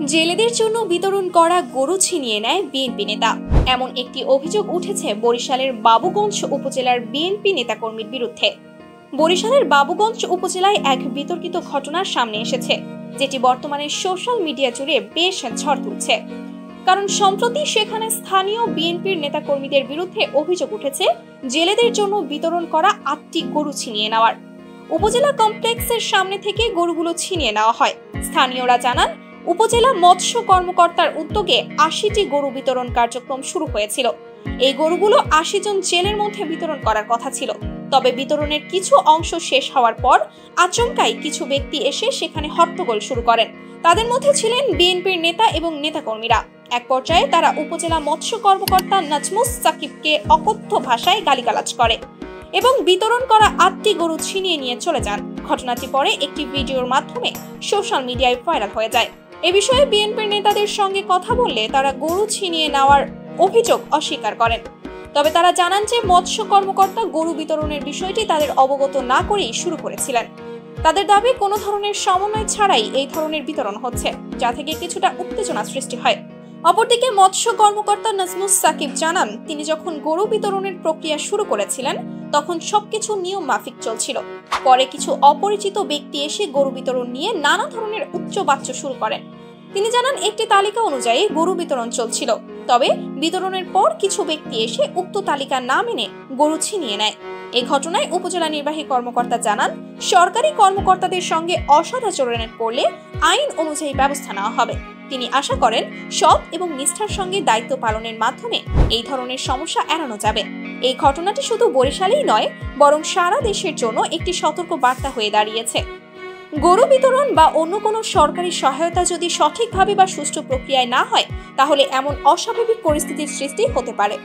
জেলেদের জন্য বিতরণ করা গরু ছিনিয়ে নেয় বিএনপি নেতা। এমন একটি অভিযোগ উঠেছে বরিশালের বাবুগঞ্জ উপজেলার বিএনপি নেতাকর্মীর বিরুদ্ধে। বরিশালের বাবুগঞ্জ উপজেলায় এক বিতর্কিত ঘটনার সামনে এসেছে, যেটি বর্তমানে সোশ্যাল মিডিয়া জুড়ে বেশ ঝড় তুলছে। কারণ সম্প্রতি সেখানে স্থানীয় বিএনপির নেতাকর্মীদের বিরুদ্ধে অভিযোগ উঠেছে জেলেদের জন্য বিতরণ করা 8টি গরু ছিনিয়ে নেওয়ার। উপজেলা কমপ্লেক্সের সামনে থেকে গরুগুলো ছিনিয়ে নেওয়া হয়। স্থানীয়রা জানান, উপজেলা মৎস্য কর্মকর্তার উদ্যোগে 80টি গরু বিতরণ কার্যক্রম শুরু হয়েছিল। এই গরুগুলো 80 জন জেলের মধ্যে বিতরণ করার কথা ছিল। তবে বিতরণের কিছু অংশ শেষ হওয়ার পর আচমকাই কিছু ব্যক্তি এসে সেখানে হট্টগোল শুরু করেন। তাদের মধ্যে ছিলেন বিএনপির নেতা এবং নেতাকর্মীরা। এক পর্যায়ে তারা উপজেলা মৎস্য কর্মকর্তা নাজমুস সাকিবকে অকথ্য ভাষায় গালিগালাজ করে এবং বিতরণ করা 8টি গরু ছিনিয়ে নিয়ে চলে যান। ঘটনাটি পরে একটি ভিডিওর মাধ্যমে সোশ্যাল মিডিয়ায় ভাইরাল হয়ে যায়। এ বিষয়ে বিএনপির নেতাদের সঙ্গে কথা বললে তারা গরু ছিনিয়ে নেওয়ার অভিযোগ অস্বীকার করেন। তবে তারা জানান যে মৎস্য কর্মকর্তা গরু বিতরণের বিষয়টি তাদের অবগত না করেই শুরু করেছিলেন। তাদের দাবি, কোনো ধরনের সমন্বয় ছাড়াই এই ধরনের বিতরণ হচ্ছে, যা থেকে কিছুটা উত্তেজনা সৃষ্টি হয়। অপরদিকে মৎস্য কর্মকর্তা নাজমুস সাকিব জানান, তিনি যখন গরু বিতরণের প্রক্রিয়া শুরু করেছিলেন তখন সবকিছু নিয়ম মাফিক চলছিল। পরে কিছু অপরিচিত ব্যক্তি এসে গরু বিতরণ নিয়ে নানা ধরনের উচ্চবাচ্য শুরু করেন। তিনি জানান, একটি তালিকা অনুযায়ী গরু বিতরণ চলছিল। তবে বিতরণের পর কিছু ব্যক্তি এসে উক্ত তালিকা না মেনে গরু ছিনিয়ে নেয়। এই ঘটনায় উপজেলা নির্বাহী কর্মকর্তা জানান, সরকারি কর্মকর্তাদের সঙ্গে অসৎ আচরণ করলে আইন অনুযায়ী ব্যবস্থা নেওয়া হবে। তিনি আশা করেন, সৎ এবং নিষ্ঠার সঙ্গে দায়িত্ব পালনের মাধ্যমে এই ধরনের সমস্যা এড়ানো যাবে। এই ঘটনাটি শুধু বরিশালেই নয়, বরং সারা দেশের জন্য একটি সতর্ক বার্তা হয়ে দাঁড়িয়েছে। গরু বিতরণ বা অন্য কোনো সরকারি সহায়তা যদি সঠিকভাবে বা সুষ্ঠু প্রক্রিয়ায় না হয়, তাহলে এমন অস্বাভাবিক পরিস্থিতির সৃষ্টি হতে পারে।